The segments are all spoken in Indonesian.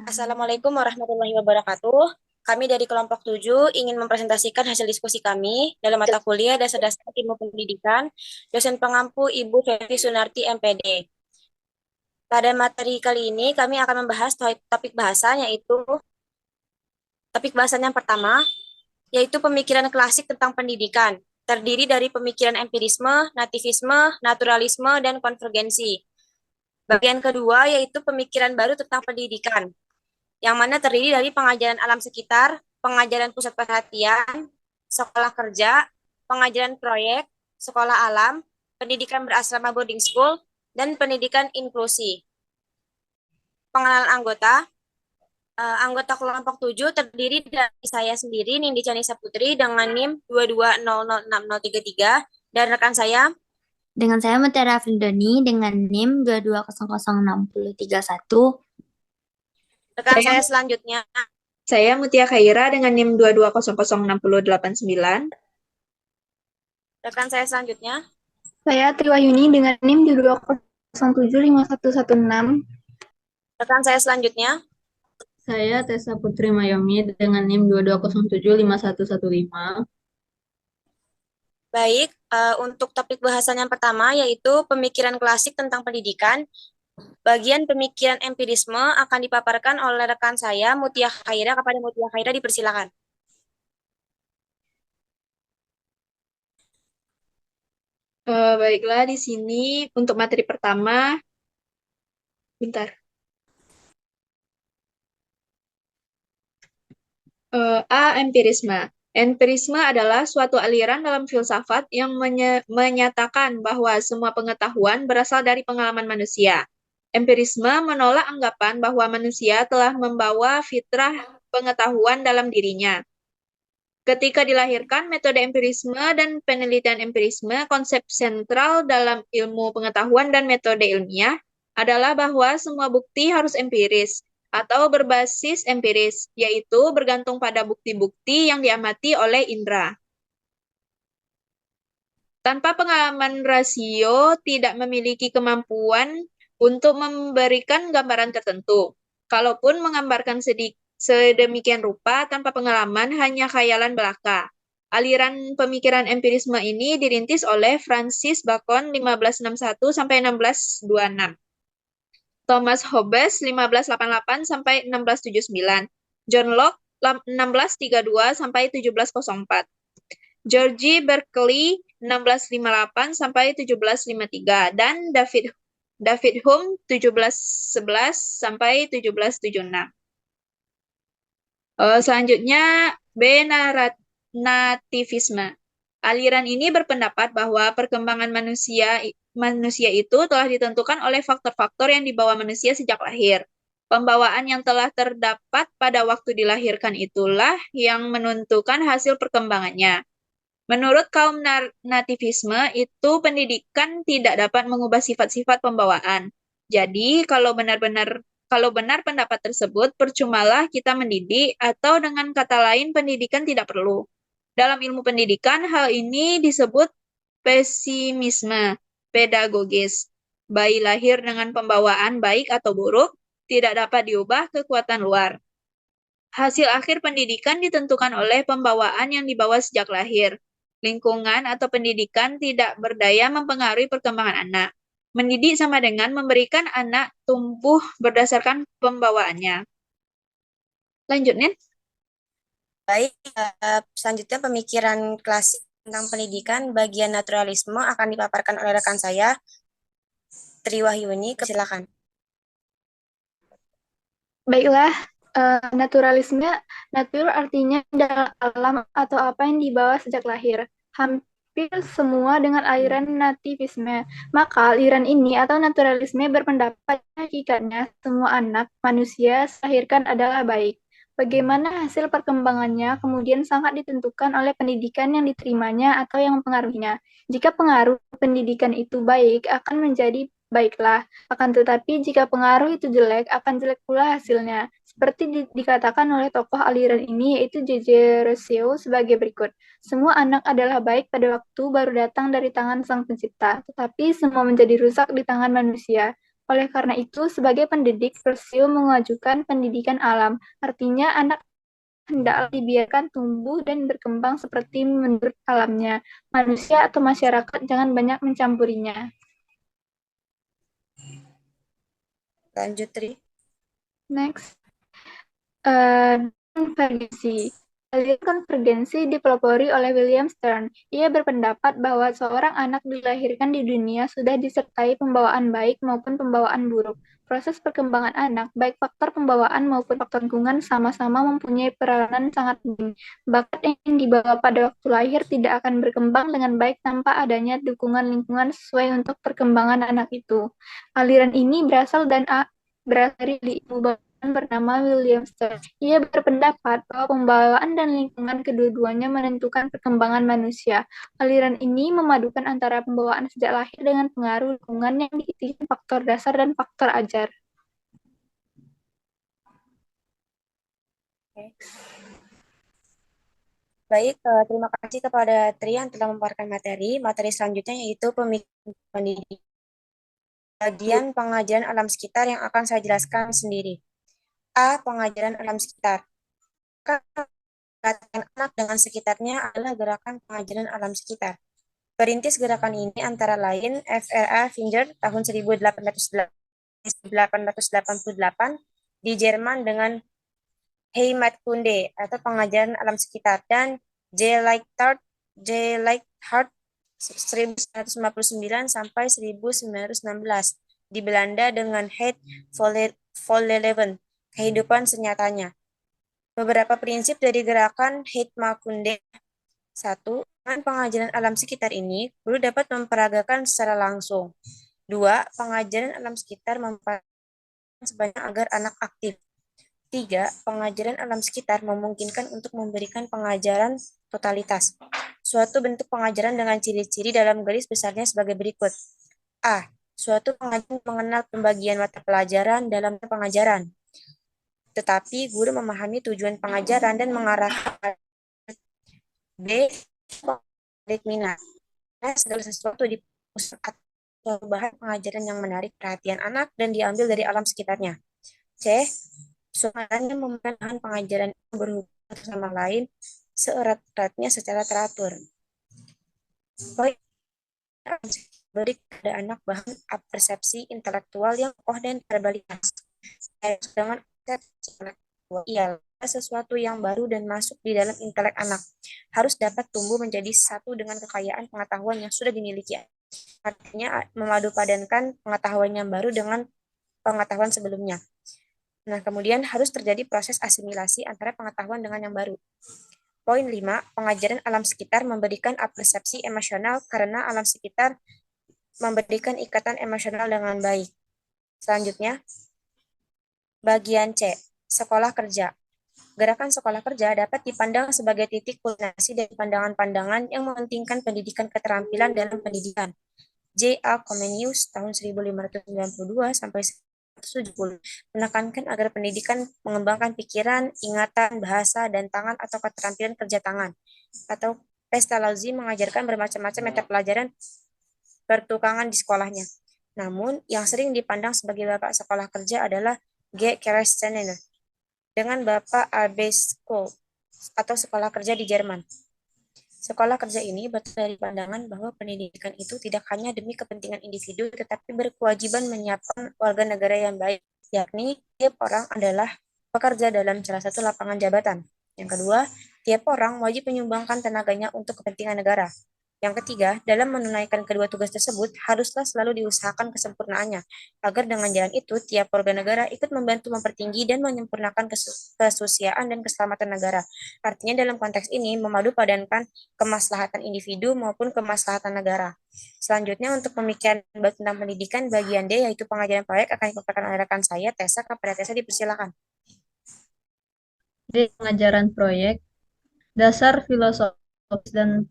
Assalamualaikum warahmatullahi wabarakatuh. Kami dari kelompok 7 ingin mempresentasikan hasil diskusi kami dalam mata kuliah Dasar-Dasar Ilmu Pendidikan, dosen pengampu Ibu Fevi Sunarti MPD. Pada materi kali ini kami akan membahas topik bahasan yaitu topik bahasan yang pertama yaitu pemikiran klasik tentang pendidikan, terdiri dari pemikiran empirisme, nativisme, naturalisme, dan konvergensi. Bagian kedua yaitu pemikiran baru tentang pendidikan, yang mana terdiri dari pengajaran alam sekitar, pengajaran pusat perhatian, sekolah kerja, pengajaran proyek, sekolah alam, pendidikan berasrama boarding school, dan pendidikan inklusi. Pengenalan anggota, anggota kelompok 7 terdiri dari saya sendiri, Nindi Chanisa Putri, dengan NIM 22006033, dan rekan saya. Dengan saya Mutiara Afrildoni dengan NIM 22006031. Rekan saya selanjutnya. Saya Mutia Khaira dengan NIM 22006089. Rekan saya selanjutnya. Saya Triwahyuni dengan NIM 22075116. Rekan saya selanjutnya. Saya Tessa Putri Mayomi dengan NIM 22075115. Baik, untuk topik bahasan yang pertama yaitu pemikiran klasik tentang pendidikan. Bagian pemikiran empirisme akan dipaparkan oleh rekan saya Mutia Khaira. Kepada Mutia Khaira dipersilakan. Baiklah, di sini untuk materi pertama, bentar. A. Empirisme. Empirisme adalah suatu aliran dalam filsafat yang menyatakan bahwa semua pengetahuan berasal dari pengalaman manusia. Empirisme menolak anggapan bahwa manusia telah membawa fitrah pengetahuan dalam dirinya. Ketika dilahirkan metode empirisme dan penelitian empirisme, konsep sentral dalam ilmu pengetahuan dan metode ilmiah adalah bahwa semua bukti harus empiris atau berbasis empiris, yaitu bergantung pada bukti-bukti yang diamati oleh indera. Tanpa pengalaman rasio tidak memiliki kemampuan untuk memberikan gambaran tertentu. Kalaupun menggambarkan sedemikian rupa tanpa pengalaman hanya khayalan belaka. Aliran pemikiran empirisme ini dirintis oleh Francis Bacon 1561 sampai 1626. Thomas Hobbes 1588 sampai 1679. John Locke 1632 sampai 1704. George Berkeley 1658 sampai 1753 dan David Hume 1711 sampai 1776. Selanjutnya B. Nativisme. Aliran ini berpendapat bahwa perkembangan manusia itu telah ditentukan oleh faktor-faktor yang dibawa manusia sejak lahir. Pembawaan yang telah terdapat pada waktu dilahirkan itulah yang menentukan hasil perkembangannya. Menurut kaum nativisme, itu pendidikan tidak dapat mengubah sifat-sifat pembawaan. Jadi, kalau benar pendapat tersebut, percumalah kita mendidik, atau dengan kata lain, pendidikan tidak perlu. Dalam ilmu pendidikan, hal ini disebut pesimisme pedagogis. Bayi lahir dengan pembawaan baik atau buruk, tidak dapat diubah kekuatan luar. Hasil akhir pendidikan ditentukan oleh pembawaan yang dibawa sejak lahir. Lingkungan atau pendidikan tidak berdaya mempengaruhi perkembangan anak. Mendidik sama dengan memberikan anak tumbuh berdasarkan pembawaannya. Lanjut, Nen. Baik, selanjutnya pemikiran klasik tentang pendidikan bagian naturalisme akan dipaparkan oleh rekan saya, Triwahyuni. Silakan. Baiklah, naturalisme, natur artinya dalam alam atau apa yang dibawa sejak lahir. Hampir semua dengan aliran nativisme. Maka aliran ini atau naturalisme berpendapat hakikatnya semua anak manusia dilahirkan adalah baik. Bagaimana hasil perkembangannya kemudian sangat ditentukan oleh pendidikan yang diterimanya atau yang mempengaruhinya. Jika pengaruh pendidikan itu baik, akan menjadi baiklah. Akan tetapi jika pengaruh itu jelek, akan jelek pula hasilnya. Seperti dikatakan oleh tokoh aliran ini, yaitu J.J. Rousseau sebagai berikut. Semua anak adalah baik pada waktu baru datang dari tangan Sang Pencipta, tetapi semua menjadi rusak di tangan manusia. Oleh karena itu, sebagai pendidik, Persio mengajukan pendidikan alam. Artinya, anak hendaklah dibiarkan tumbuh dan berkembang seperti menurut alamnya. Manusia atau masyarakat jangan banyak mencampurinya. Lanjut, Tri. Next. Konvergensi. Aliran konvergensi dipelopori oleh William Stern. Ia berpendapat bahwa seorang anak dilahirkan di dunia sudah disertai pembawaan baik maupun pembawaan buruk. Proses perkembangan anak, baik faktor pembawaan maupun faktor lingkungan, sama-sama mempunyai peranan sangat penting. Bakat yang dibawa pada waktu lahir tidak akan berkembang dengan baik tanpa adanya dukungan lingkungan sesuai untuk perkembangan anak itu. Aliran ini berasal dari ibu bernama William Stern. Ia berpendapat bahwa pembawaan dan lingkungan kedua-duanya menentukan perkembangan manusia. Aliran ini memadukan antara pembawaan sejak lahir dengan pengaruh lingkungan yang diikuti faktor dasar dan faktor ajar. Oke. Baik, terima kasih kepada Tri yang telah memaparkan materi. Materi selanjutnya yaitu pemikiran pendidik. Bagian pengajaran alam sekitar yang akan saya jelaskan sendiri. A. Pengajaran alam sekitar. Gerakan anak dengan sekitarnya adalah gerakan pengajaran alam sekitar. Perintis gerakan ini antara lain F.R.A. Finger tahun 1888 di Jerman dengan Heimatkunde atau pengajaran alam sekitar dan J. Leichhardt 1959 sampai 1916 di Belanda dengan Het Volleleven kehidupan senyatanya. Beberapa prinsip dari gerakan Heimatkunde. 1. Dengan pengajaran alam sekitar ini, guru dapat memperagakan secara langsung. 2. Pengajaran alam sekitar memperagakan sebanyak agar anak aktif. 3. Pengajaran alam sekitar memungkinkan untuk memberikan pengajaran totalitas. Suatu bentuk pengajaran dengan ciri-ciri dalam garis besarnya sebagai berikut. A. Suatu pengajaran mengenal pembagian mata pelajaran dalam pengajaran. Tetapi guru memahami tujuan pengajaran dan mengarahkan. B. Menarik minat. Segala sesuatu di pusat atau bahan pengajaran yang menarik perhatian anak dan diambil dari alam sekitarnya. C. Suasananya memberikan bahan pengajaran yang berhubungan satu sama lain seerat-eratnya secara teratur. Baik, beri kepada anak bahan persepsi intelektual yang kokoh dan terbalikas. Sedangkan persepsi intelektual ialah sesuatu yang baru dan masuk di dalam intelek anak. Harus dapat tumbuh menjadi satu dengan kekayaan pengetahuan yang sudah dimiliki. Artinya memadupadankan pengetahuan yang baru dengan pengetahuan sebelumnya. Nah, kemudian harus terjadi proses asimilasi antara pengetahuan dengan yang baru. Poin 5, pengajaran alam sekitar memberikan persepsi emosional karena alam sekitar memberikan ikatan emosional dengan baik. Selanjutnya, bagian C, sekolah kerja. Gerakan sekolah kerja dapat dipandang sebagai titik kulminasi dari pandangan-pandangan yang mementingkan pendidikan keterampilan dalam pendidikan. J. A. Comenius tahun 1592 sampai 1970 menekankan agar pendidikan mengembangkan pikiran, ingatan, bahasa, dan tangan atau keterampilan kerja tangan. Atau Pestalozzi mengajarkan bermacam-macam mata pelajaran pertukangan di sekolahnya. Namun, yang sering dipandang sebagai bapak sekolah kerja adalah G. Kersteiner dengan Bapak Arbeitsschule atau sekolah kerja di Jerman. Sekolah kerja ini berasal dari pandangan bahwa pendidikan itu tidak hanya demi kepentingan individu, tetapi berkewajiban menyiapkan warga negara yang baik, yakni tiap orang adalah pekerja dalam salah satu lapangan jabatan. Yang kedua, tiap orang wajib menyumbangkan tenaganya untuk kepentingan negara. Yang ketiga, dalam menunaikan kedua tugas tersebut, haruslah selalu diusahakan kesempurnaannya, agar dengan jalan itu, tiap warga negara ikut membantu mempertinggi dan menyempurnakan kesusiaan dan keselamatan negara. Artinya dalam konteks ini, memadu padankan kemaslahatan individu maupun kemaslahatan negara. Selanjutnya, untuk pemikiran tentang pendidikan, bagian D, yaitu pengajaran proyek, akan dipaparkan oleh rekan saya, Tessa. Kepada Tessa, dipersilakan. Di pengajaran proyek, dasar filosofis dan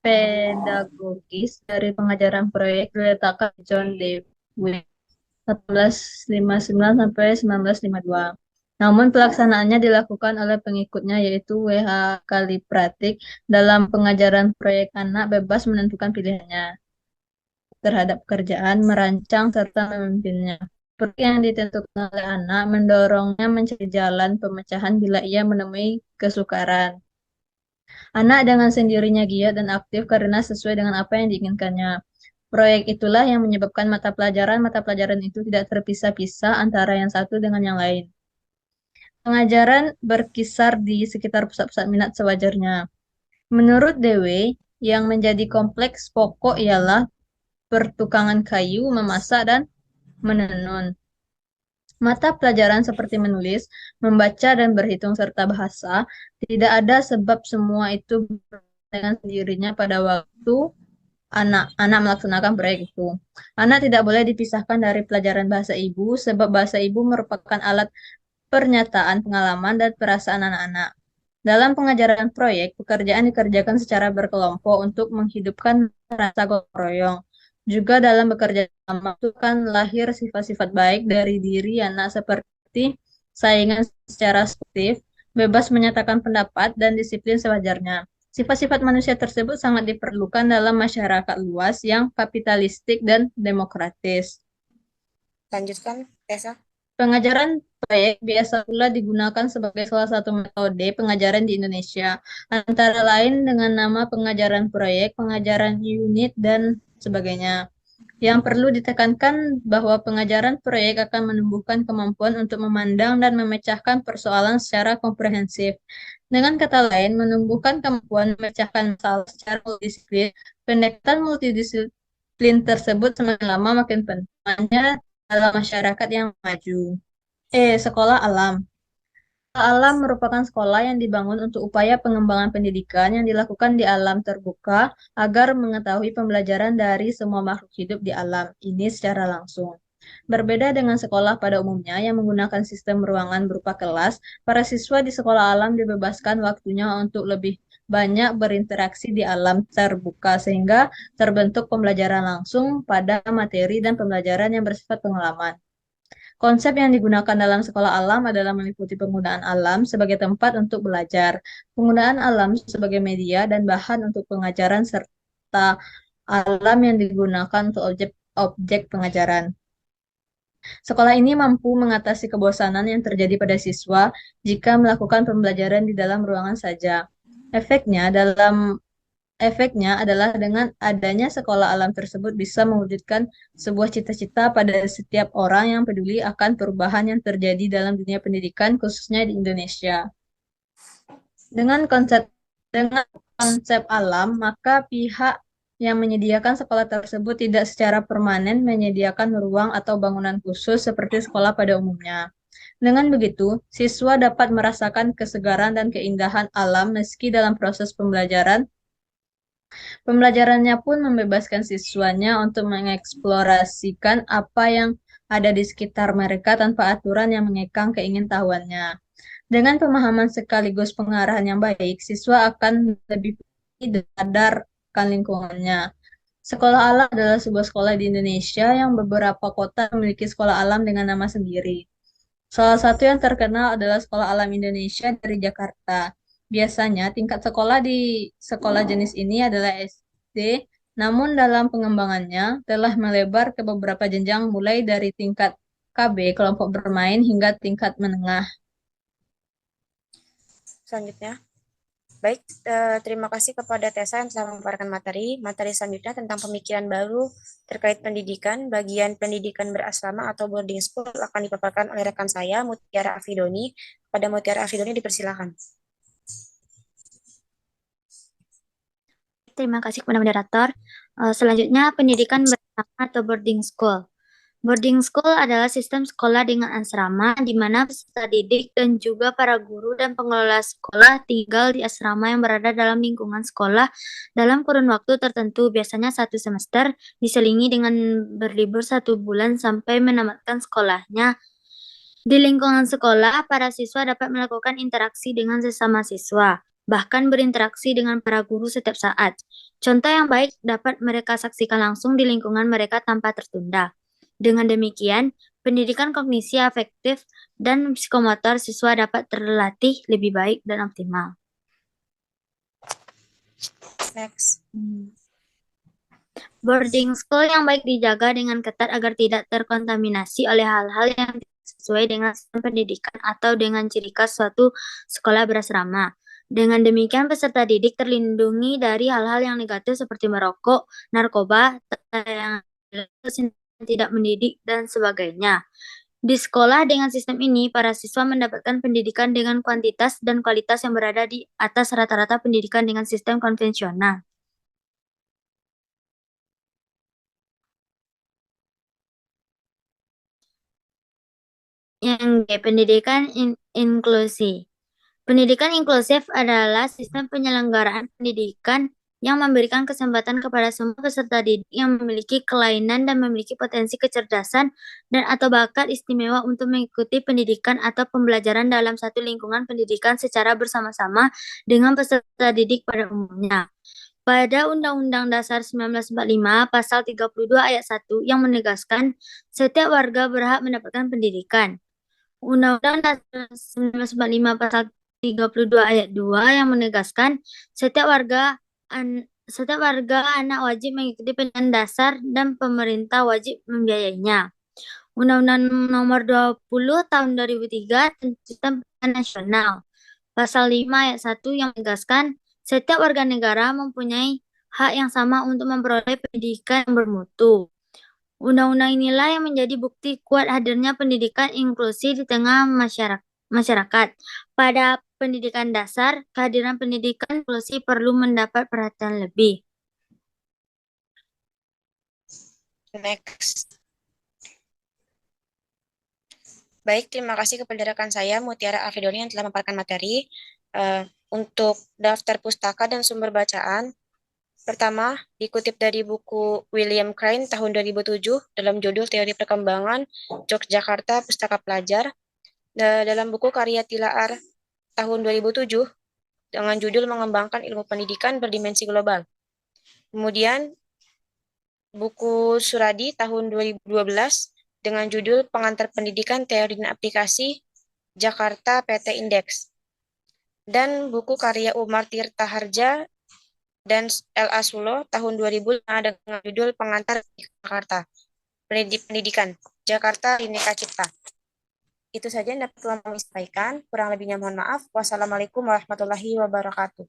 pedagogis dari pengajaran proyek diletakkan John Dewey 1859 sampai 1952. Namun pelaksanaannya dilakukan oleh pengikutnya yaitu W.H. Kalipratik. Dalam pengajaran proyek, anak bebas menentukan pilihannya terhadap pekerjaan, merancang serta memimpinnya. Proyek yang ditentukan oleh anak mendorongnya mencari jalan pemecahan bila ia menemui kesukaran. Anak dengan sendirinya giat dan aktif karena sesuai dengan apa yang diinginkannya. Proyek itulah yang menyebabkan mata pelajaran itu tidak terpisah-pisah antara yang satu dengan yang lain. Pengajaran berkisar di sekitar pusat-pusat minat sewajarnya. Menurut Dewe, yang menjadi kompleks pokok ialah pertukangan kayu, memasak, dan menenun. Mata pelajaran seperti menulis, membaca, dan berhitung serta bahasa, tidak ada sebab semua itu dengan sendirinya pada waktu anak-anak melaksanakan proyek itu. Anak tidak boleh dipisahkan dari pelajaran bahasa ibu, sebab bahasa ibu merupakan alat pernyataan pengalaman dan perasaan anak-anak. Dalam pengajaran proyek, pekerjaan dikerjakan secara berkelompok untuk menghidupkan rasa gotong royong. Juga dalam bekerja sama itu kan lahir sifat-sifat baik dari diri anak seperti saingan secara sportif, bebas menyatakan pendapat, dan disiplin sewajarnya. Sifat-sifat manusia tersebut sangat diperlukan dalam masyarakat luas yang kapitalistik dan demokratis. Lanjutkan, Tessa. Pengajaran proyek biasa pula digunakan sebagai salah satu metode pengajaran di Indonesia, antara lain dengan nama pengajaran proyek, pengajaran unit, dan sebagainya. Yang perlu ditekankan bahwa pengajaran proyek akan menumbuhkan kemampuan untuk memandang dan memecahkan persoalan secara komprehensif. Dengan kata lain, menumbuhkan kemampuan memecahkan masalah secara multidisiplin. Pendekatan multidisiplin tersebut semakin lama makin penting dalam masyarakat yang maju. Sekolah alam. Sekolah alam merupakan sekolah yang dibangun untuk upaya pengembangan pendidikan yang dilakukan di alam terbuka agar mengetahui pembelajaran dari semua makhluk hidup di alam ini secara langsung. Berbeda dengan sekolah pada umumnya yang menggunakan sistem ruangan berupa kelas, para siswa di sekolah alam dibebaskan waktunya untuk lebih banyak berinteraksi di alam terbuka sehingga terbentuk pembelajaran langsung pada materi dan pembelajaran yang bersifat pengalaman. Konsep yang digunakan dalam sekolah alam adalah meliputi penggunaan alam sebagai tempat untuk belajar, penggunaan alam sebagai media dan bahan untuk pengajaran, serta alam yang digunakan untuk objek pengajaran. Sekolah ini mampu mengatasi kebosanan yang terjadi pada siswa jika melakukan pembelajaran di dalam ruangan saja. Efeknya adalah dengan adanya sekolah alam tersebut bisa mewujudkan sebuah cita-cita pada setiap orang yang peduli akan perubahan yang terjadi dalam dunia pendidikan, khususnya di Indonesia. Dengan konsep alam, maka pihak yang menyediakan sekolah tersebut tidak secara permanen menyediakan ruang atau bangunan khusus seperti sekolah pada umumnya. Dengan begitu, siswa dapat merasakan kesegaran dan keindahan alam meski dalam proses pembelajaran. Pembelajarannya pun membebaskan siswanya untuk mengeksplorasikan apa yang ada di sekitar mereka tanpa aturan yang mengekang keingintahuannya. Dengan pemahaman sekaligus pengarahan yang baik, siswa akan lebih sadarkan lingkungannya. Sekolah alam adalah sebuah sekolah di Indonesia yang beberapa kota memiliki sekolah alam dengan nama sendiri. Salah satu yang terkenal adalah Sekolah Alam Indonesia dari Jakarta. Biasanya tingkat sekolah di sekolah jenis ini adalah SD, namun dalam pengembangannya telah melebar ke beberapa jenjang mulai dari tingkat KB, kelompok bermain, hingga tingkat menengah. Selanjutnya. Baik, terima kasih kepada Tessa yang telah memaparkan materi. Materi selanjutnya tentang pemikiran baru terkait pendidikan. Bagian pendidikan berasrama atau boarding school akan dipaparkan oleh rekan saya, Mutiara Afidoni. Pada Mutiara Afidoni dipersilakan. Terima kasih kepada moderator. Selanjutnya, pendidikan bersama atau boarding school. Boarding school adalah sistem sekolah dengan asrama di mana peserta didik dan juga para guru dan pengelola sekolah tinggal di asrama yang berada dalam lingkungan sekolah dalam kurun waktu tertentu, biasanya 1 semester, diselingi dengan berlibur 1 bulan sampai menamatkan sekolahnya. Di lingkungan sekolah, para siswa dapat melakukan interaksi dengan sesama siswa, bahkan berinteraksi dengan para guru setiap saat. Contoh yang baik dapat mereka saksikan langsung di lingkungan mereka tanpa tertunda. Dengan demikian, pendidikan kognisi afektif dan psikomotor siswa dapat terlatih lebih baik dan optimal. Next. Boarding school yang baik dijaga dengan ketat agar tidak terkontaminasi oleh hal-hal yang tidak sesuai dengan sistem pendidikan atau dengan ciri khas suatu sekolah berasrama. Dengan demikian, peserta didik terlindungi dari hal-hal yang negatif seperti merokok, narkoba, tayangan yang tidak mendidik, dan sebagainya. Di sekolah dengan sistem ini, para siswa mendapatkan pendidikan dengan kuantitas dan kualitas yang berada di atas rata-rata pendidikan dengan sistem konvensional. Yang G, pendidikan inklusi. Pendidikan inklusif adalah sistem penyelenggaraan pendidikan yang memberikan kesempatan kepada semua peserta didik yang memiliki kelainan dan memiliki potensi kecerdasan dan atau bakat istimewa untuk mengikuti pendidikan atau pembelajaran dalam satu lingkungan pendidikan secara bersama-sama dengan peserta didik pada umumnya. Pada Undang-Undang Dasar 1945, Pasal 32 Ayat 1 yang menegaskan setiap warga berhak mendapatkan pendidikan. Undang-Undang Dasar 1945 Pasal 32 Ayat 2 yang menegaskan setiap warga anak wajib mengikuti pendidikan dasar dan pemerintah wajib membiayainya. Undang-Undang Nomor 20 Tahun 2003 tentang Sistem Pendidikan Nasional. Pasal 5 Ayat 1 yang menegaskan setiap warga negara mempunyai hak yang sama untuk memperoleh pendidikan yang bermutu. Undang-undang inilah yang menjadi bukti kuat hadirnya pendidikan inklusi di tengah masyarakat. Pada pendidikan dasar, kehadiran pendidikan inklusi perlu mendapat perhatian lebih. Next. Baik, terima kasih kepada rekan saya Mutiara Alfedoni yang telah memaparkan materi. Untuk daftar pustaka dan sumber bacaan, pertama, dikutip dari buku William Crane tahun 2007 dalam judul Teori Perkembangan Yogyakarta Pustaka Pelajar. Dalam buku karya Tilaar tahun 2007 dengan judul Mengembangkan Ilmu Pendidikan Berdimensi Global. Kemudian buku Suradi tahun 2012 dengan judul Pengantar Pendidikan Teori dan Aplikasi Jakarta PT Indeks. Dan buku karya Umar Tirta Harja dan L.A. Sulo tahun 2005 dengan judul Pengantar Jakarta Pendidikan Jakarta Bhinneka Cipta. Itu saja yang dapat kami sampaikan. Kurang lebihnya mohon maaf. Wassalamualaikum warahmatullahi wabarakatuh.